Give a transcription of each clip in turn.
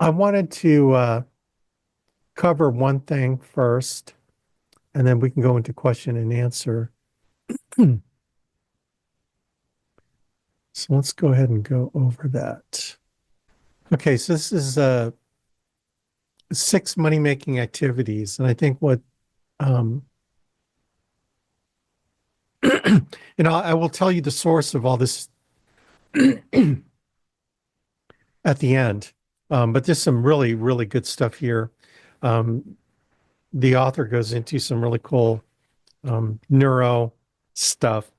I wanted to cover one thing first, and then we can go into question and answer. So let's go ahead and go over that. Okay, so this is 6 money-making activities, and I think what um, I will tell you the source of all this at the end. But there's some really, really good stuff here. Um, the author goes into some really cool neuro stuff.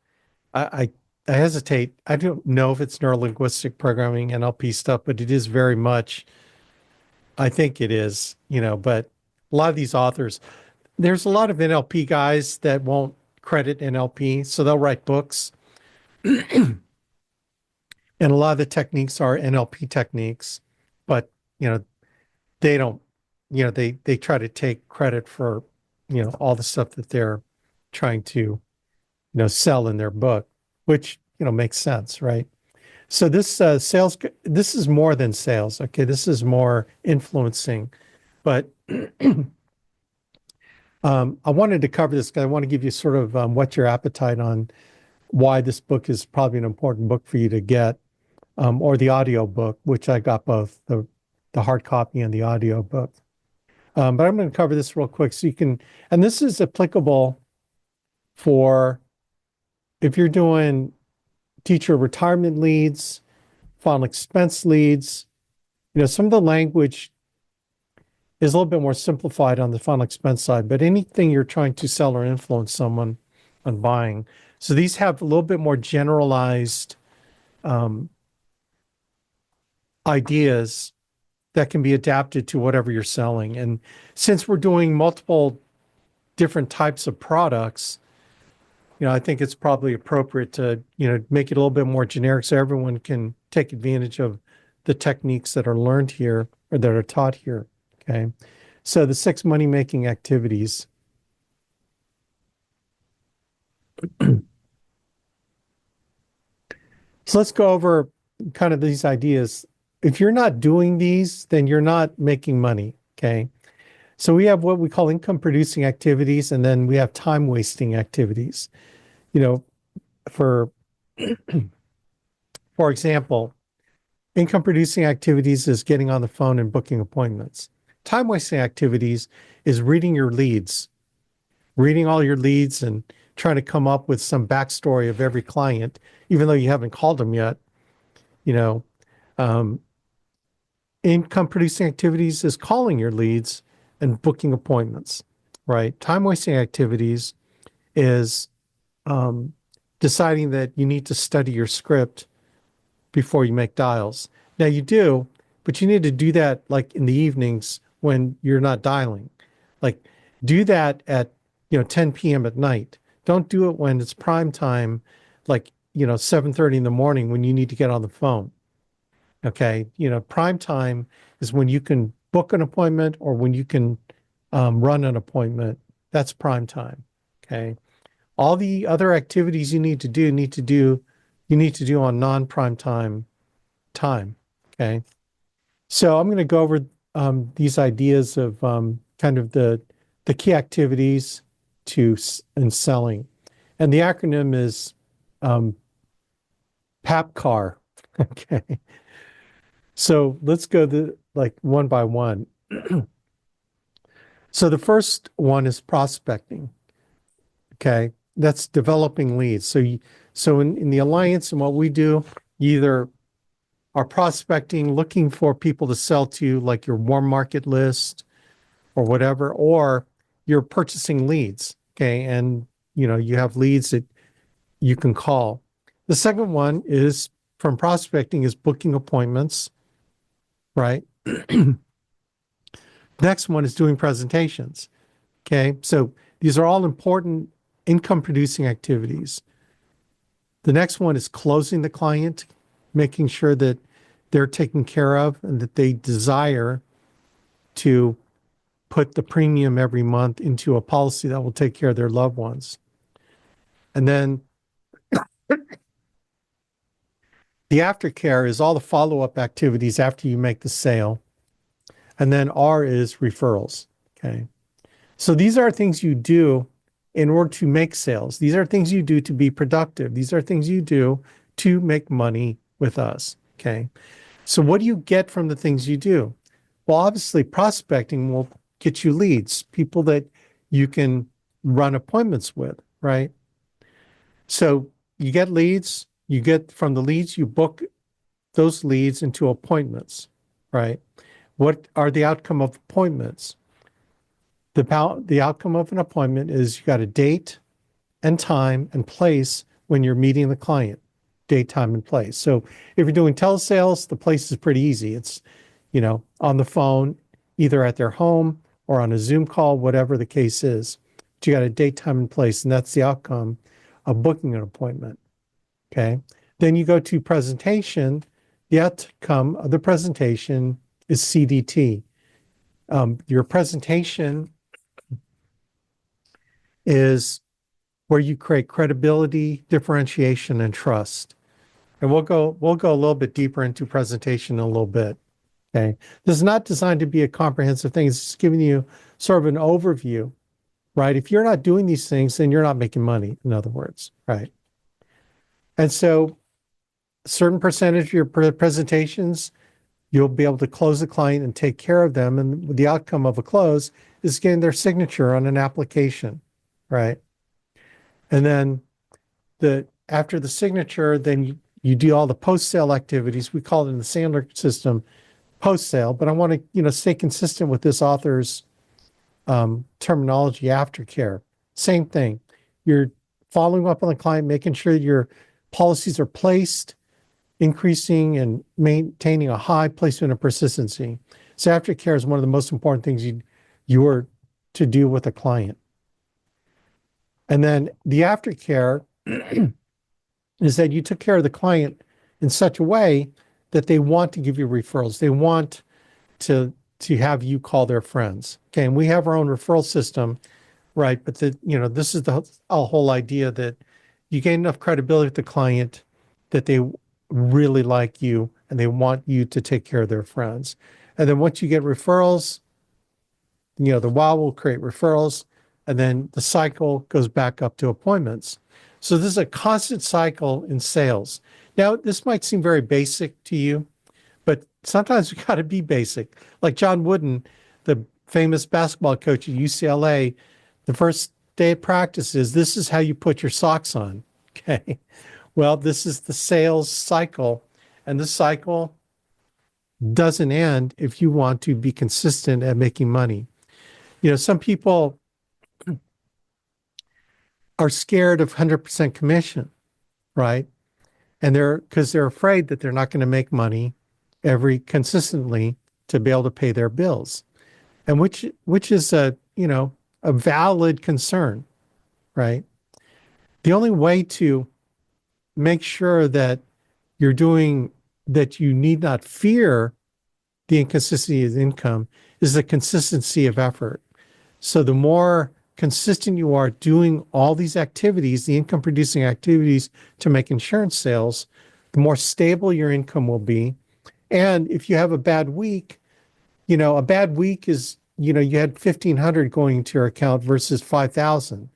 I, I hesitate. I don't know if it's neurolinguistic programming, NLP stuff, but it is very much. I think it is, but a lot of these authors, there's a lot of NLP guys that won't credit NLP, so they'll write books, and a lot of the techniques are NLP techniques, but you know they don't, they try to take credit for all the stuff that they're trying to sell in their book, which makes sense, right? So this sales, this is more than sales. Okay, this is more influencing, but I wanted to cover this because I want to give you sort of what's your appetite on why this book is probably an important book for you to get, or the audio book, which I got both the hard copy and the audio book. But I'm going to cover this real quick so you can, and this is applicable for if you're doing teacher retirement leads, final expense leads. Some of the language is a little bit more simplified on the final expense side, but anything you're trying to sell or influence someone on buying. So these have a little bit more generalized ideas that can be adapted to whatever you're selling. And since we're doing multiple different types of products, I think it's probably appropriate to, make it a little bit more generic so everyone can take advantage of the techniques that are learned here or that are taught here. Okay. So the 6 money-making activities. So let's go over kind of these ideas. If you're not doing these, then you're not making money. Okay. So we have what we call income producing activities, and then we have time wasting activities. You know, for for example, income producing activities is getting on the phone and booking appointments. Time wasting activities is reading all your leads and trying to come up with some backstory of every client, even though you haven't called them yet. You know, um, income producing activities is calling your leads and booking appointments, right? Time wasting activities is deciding that you need to study your script before you make dials. Now you do, but you need to do that like in the evenings when you're not dialing. Like do that at 10 p.m. at night. Don't do it when it's prime time, like 7:30 in the morning when you need to get on the phone. Okay, prime time is when you can book an appointment or when you can run an appointment. That's prime time. Okay, all the other activities you need to do on non-prime time. Okay, so I'm going to go over these ideas of kind of the key activities in selling, and the acronym is PAPCAR. Okay, so let's go like one by one. So the first one is prospecting. Okay, that's developing leads. So in the alliance and what we do, you either are prospecting, looking for people to sell to, like your warm market list or whatever, or you're purchasing leads. Okay, and you have leads that you can call. The second one is from prospecting is booking appointments, right? Next one is doing presentations. Okay, so these are all important income producing activities. The next one is closing the client, making sure that they're taken care of and that they desire to put the premium every month into a policy that will take care of their loved ones. And then the aftercare is all the follow-up activities after you make the sale. And then R is referrals. Okay. So these are things you do in order to make sales. These are things you do to be productive. These are things you do to make money with us. Okay. So what do you get from the things you do? Well, obviously, prospecting will get you leads, people that you can run appointments with, right? So you get leads, you get from the leads, you book those leads into appointments, right? What are the outcome of appointments? The outcome of an appointment is you got a date and time and place when you're meeting the client, date, time, and place. So if you're doing telesales, the place is pretty easy. It's, on the phone, either at their home or on a Zoom call, whatever the case is. But you got a date, time, and place, and that's the outcome of booking an appointment. Okay. Then you go to presentation. The outcome of the presentation is CDT. Your presentation is where you create credibility, differentiation, and trust. And we'll go a little bit deeper into presentation in a little bit. Okay. This is not designed to be a comprehensive thing. It's just giving you sort of an overview, right? If you're not doing these things, then you're not making money, in other words, right? And so a certain percentage of your presentations, you'll be able to close the client and take care of them. And the outcome of a close is getting their signature on an application, right? And then after the signature, then you do all the post-sale activities. We call it in the Sandler system post-sale, but I want to, stay consistent with this author's terminology, aftercare. Same thing. You're following up on the client, making sure your policies are placed, increasing and maintaining a high placement of persistency. So aftercare is one of the most important things you're to do with a client. And then the aftercare is that you took care of the client in such a way that they want to give you referrals. They want to have you call their friends. Okay, and we have our own referral system, right? But this is the whole idea that you gain enough credibility with the client that they really like you and they want you to take care of their friends. And then once you get referrals, the WOW will create referrals, and then the cycle goes back up to appointments. So this is a constant cycle in sales. Now, this might seem very basic to you, but sometimes we got to be basic. Like John Wooden, the famous basketball coach at UCLA, the first day of practice is, this is how you put your socks on. Okay. Well, this is the sales cycle, and the cycle doesn't end if you want to be consistent at making money. Some people are scared of 100% commission, right? And because they're afraid that they're not going to make money consistently to be able to pay their bills, and which is a valid concern, right? The only way to make sure that that you need not fear the inconsistency of income is the consistency of effort. So the more consistent you are doing all these activities, the income producing activities to make insurance sales, the more stable your income will be. And if you have a bad week, a bad week is, you had 1,500 going into your account versus 5,000.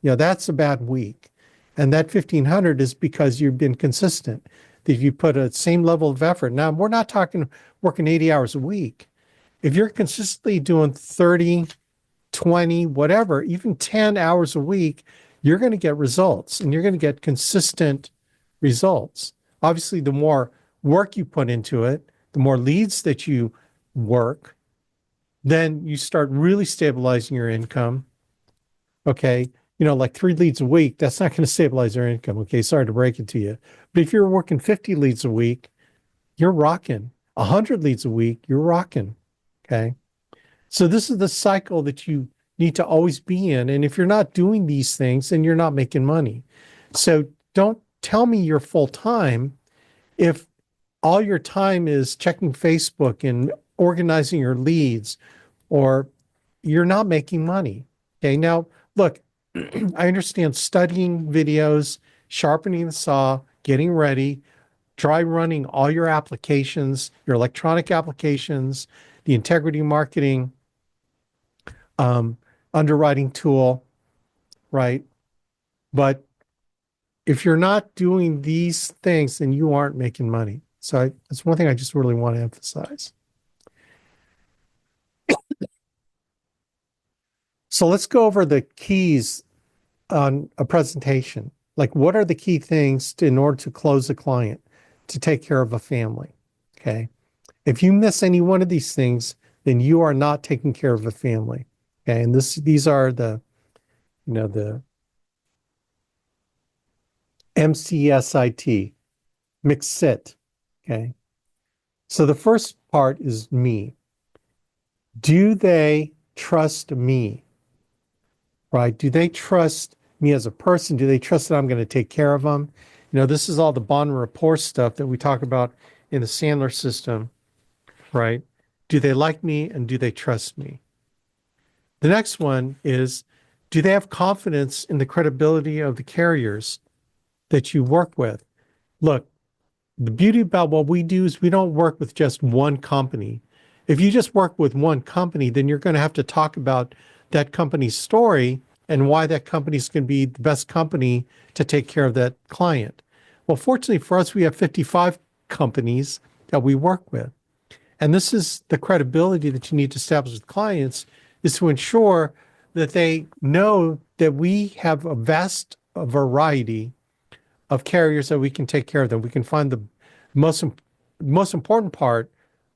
That's a bad week. And that 1,500 is because you've been consistent, that you put a same level of effort. Now, we're not talking working 80 hours a week. If you're consistently doing 30, 20, whatever, even 10 hours a week, you're going to get results, and you're going to get consistent results. Obviously, the more work you put into it, the more leads that you work, then you start really stabilizing your income. Okay. Like 3 leads a week, that's not going to stabilize your income. Okay. Sorry to break it to you. But if you're working 50 leads a week, you're rocking. 100 leads a week, you're rocking. Okay. So this is the cycle that you need to always be in. And if you're not doing these things, then you're not making money. So don't tell me you're full time if all your time is checking Facebook and organizing your leads, or you're not making money. Okay. Now, look, I understand studying videos, sharpening the saw, getting ready, dry running all your applications, your electronic applications, the integrity marketing, um, underwriting tool, right? But if you're not doing these things, then you aren't making money. So that's one thing I just really want to emphasize. So let's go over the keys on a presentation. Like, what are the key things in order to close a client, to take care of a family? Okay. If you miss any one of these things, then you are not taking care of a family. Okay. And these are the MCSIT, MCSIT. Okay. So the first part is me. Do they trust me? Right? Do they trust me as a person? Do they trust that I'm going to take care of them? This is all the bond and rapport stuff that we talk about in the Sandler system, right? Do they like me and do they trust me? The next one is, do they have confidence in the credibility of the carriers that you work with? Look, the beauty about what we do is we don't work with just one company. If you just work with one company, then you're going to have to talk about that company's story and why that company is going to be the best company to take care of that client. Well, fortunately for us, we have 55 companies that we work with. And this is the credibility that you need to establish with clients, is to ensure that they know that we have a vast variety of carriers that we can take care of them. We can find the most most important part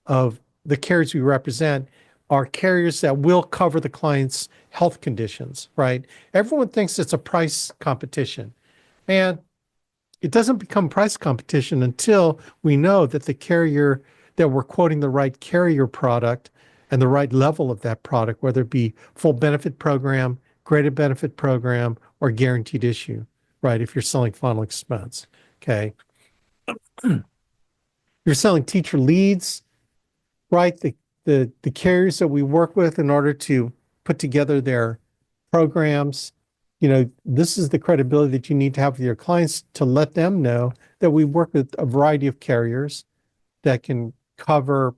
of the carriers we represent are carriers that will cover the client's health conditions, right? Everyone thinks it's a price competition. And it doesn't become price competition until we know that the carrier, that we're quoting the right carrier product and the right level of that product, whether it be full benefit program, graded benefit program, or guaranteed issue, right? If you're selling final expense, okay? You're selling teacher leads, right? The carriers that we work with in order to put together their programs, this is the credibility that you need to have with your clients to let them know that we work with a variety of carriers that can cover,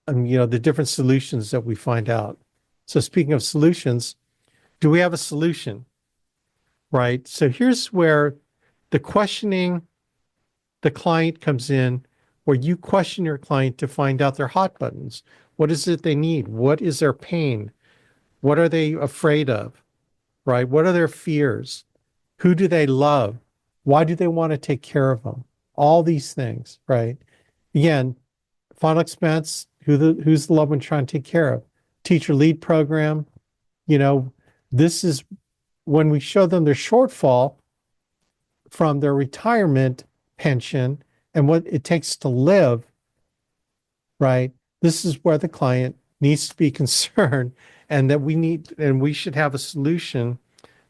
the different solutions that we find out. So speaking of solutions, do we have a solution, right? So here's where the questioning the client comes in, where you question your client to find out their hot buttons. What is it they need? What is their pain? What are they afraid of, right? What are their fears? Who do they love? Why do they want to take care of them? All these things, right? Again, final expense, who's the loved one trying to take care of? Teacher lead program, you know, this is when we show them their shortfall from their retirement pension and what it takes to live, right? This is where the client needs to be concerned, and that we should have a solution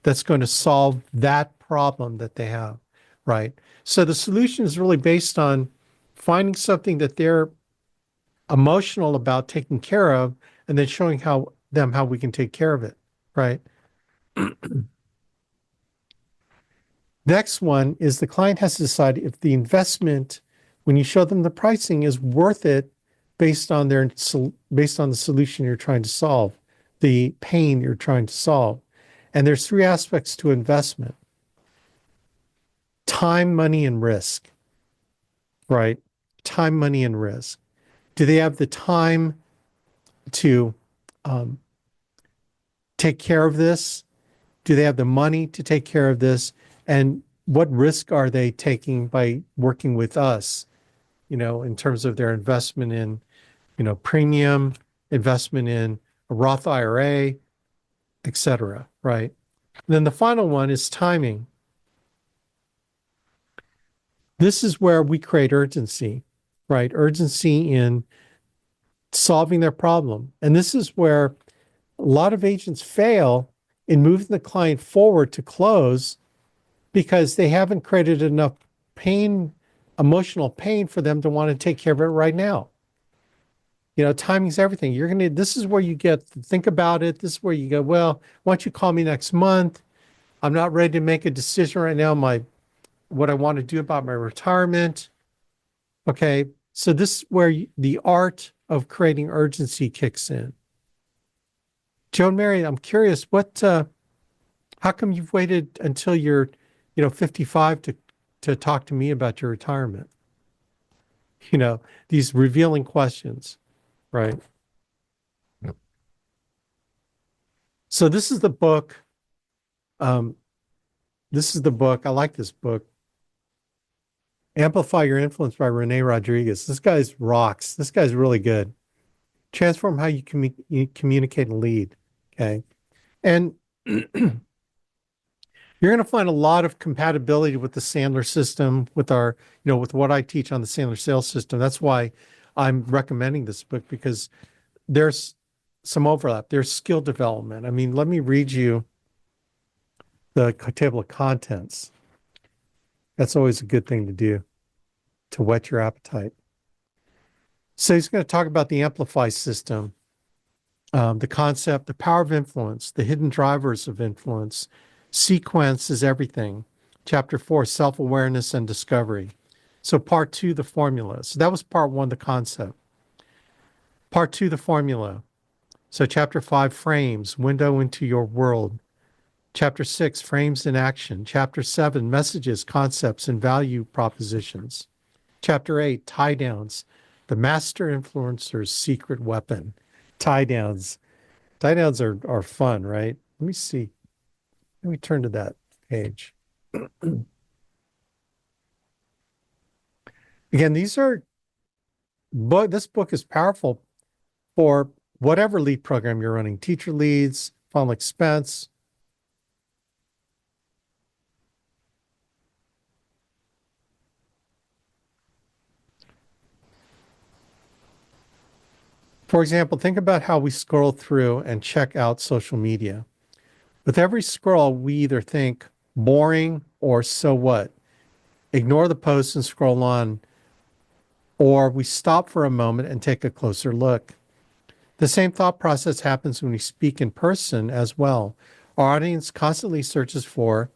that's going to solve that problem that they have, right? So the solution is really based on finding something that they're emotional about taking care of, and then showing how we can take care of it, right? Next one is the client has to decide if the investment, when you show them the pricing, is worth it based on based on the solution you're trying to solve, the pain you're trying to solve. And there's three aspects to investment: time, money, and risk, right? Time, money, and risk. Do they have the time to um, take care of this? Do they have the money to take care of this? And what risk are they taking by working with us, in terms of their investment in, premium, investment in a Roth IRA, et cetera, right? And then the final one is timing. This is where we create urgency, right? Urgency in solving their problem. And this is where a lot of agents fail in moving the client forward to close, because they haven't created enough pain, emotional pain, for them to want to take care of it right now. Timing's everything. This is where you think about it. This is where you go, well, why don't you call me next month? I'm not ready to make a decision right now, what I want to do about my retirement. Okay, so this is where the art of creating urgency kicks in. Joan Mary, I'm curious, how come you've waited until you're, 55 to talk to me about your retirement? These revealing questions, right? So this is the book. Um, this is the book. I like this book. Amplify Your Influence by Rene Rodriguez. This guy's rocks. This guy's really good. Transform how you communicate and lead. Okay. And you're going to find a lot of compatibility with the Sandler system, with what I teach on the Sandler sales system. That's why I'm recommending this book, because there's some overlap. There's skill development. I mean, let me read you the table of contents. That's always a good thing to do to whet your appetite. So he's going to talk about the Amplify system, the concept, the power of influence, the hidden drivers of influence. Sequence is everything. Chapter 4, self-awareness and discovery. So part 2, the formula. So that was part 1, the concept. Part 2, the formula. So chapter 5, frames, window into your world. Chapter 6, frames in action. Chapter 7, messages, concepts, and value propositions. Chapter 8, tie downs, the master influencer's secret weapon. Tie downs. Tie downs are fun, right? Let me see. Let me turn to that page. Again, this book is powerful for whatever lead program you're running, teacher leads, funnel expense. For example, think about how we scroll through and check out social media. With every scroll, we either think boring or so what, ignore the post and scroll on, or we stop for a moment and take a closer look. The same thought process happens when we speak in person as well. Our audience constantly searches for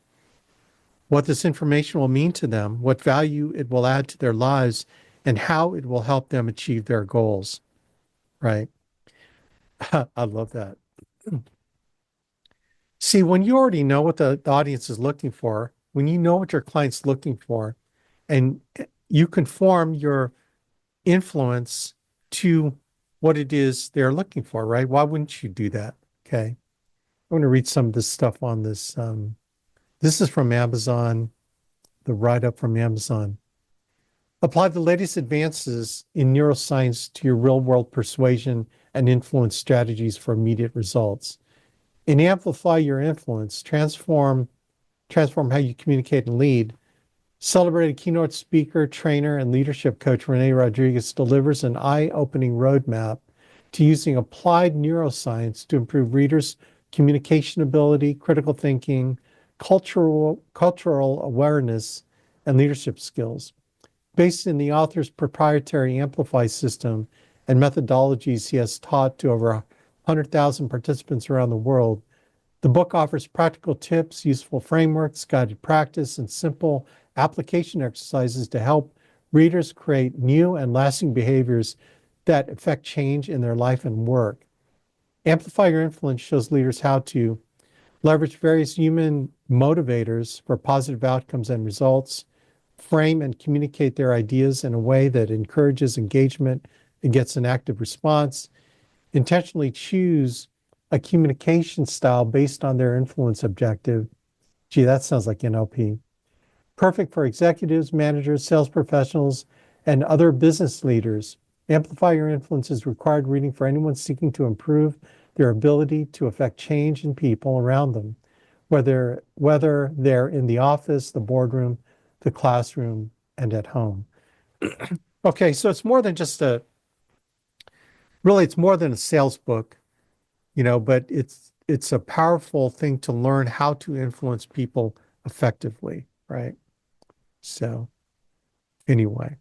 what this information will mean to them, what value it will add to their lives, and how it will help them achieve their goals. Right? I love that. See, when you already know what the audience is looking for, when you know what your client's looking for, and you conform your influence to what it is they're looking for, right? Why wouldn't you do that? Okay. I want to read some of this stuff on this. This is from Amazon, the write-up from Amazon. Apply the latest advances in neuroscience to your real-world persuasion and influence strategies for immediate results. And amplify your influence, transform how you communicate and lead. Celebrated keynote speaker, trainer, and leadership coach Rene Rodriguez delivers an eye-opening roadmap to using applied neuroscience to improve readers' communication ability, critical thinking, cultural awareness, and leadership skills. Based in the author's proprietary Amplify system and methodologies he has taught to over 100,000 participants around the world, the book offers practical tips, useful frameworks, guided practice, and simple application exercises to help readers create new and lasting behaviors that affect change in their life and work. Amplify Your Influence shows leaders how to leverage various human motivators for positive outcomes and results, frame and communicate their ideas in a way that encourages engagement and gets an active response, intentionally choose a communication style based on their influence objective. Gee, that sounds like NLP. Perfect for executives, managers, sales professionals, and other business leaders. Amplify Your Influence is required reading for anyone seeking to improve their ability to affect change in people around them, whether they're in the office, the boardroom, the classroom, and at home. Okay, so it's more than just it's more than a sales book, but it's a powerful thing to learn how to influence people effectively, right? So anyway,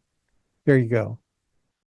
there you go.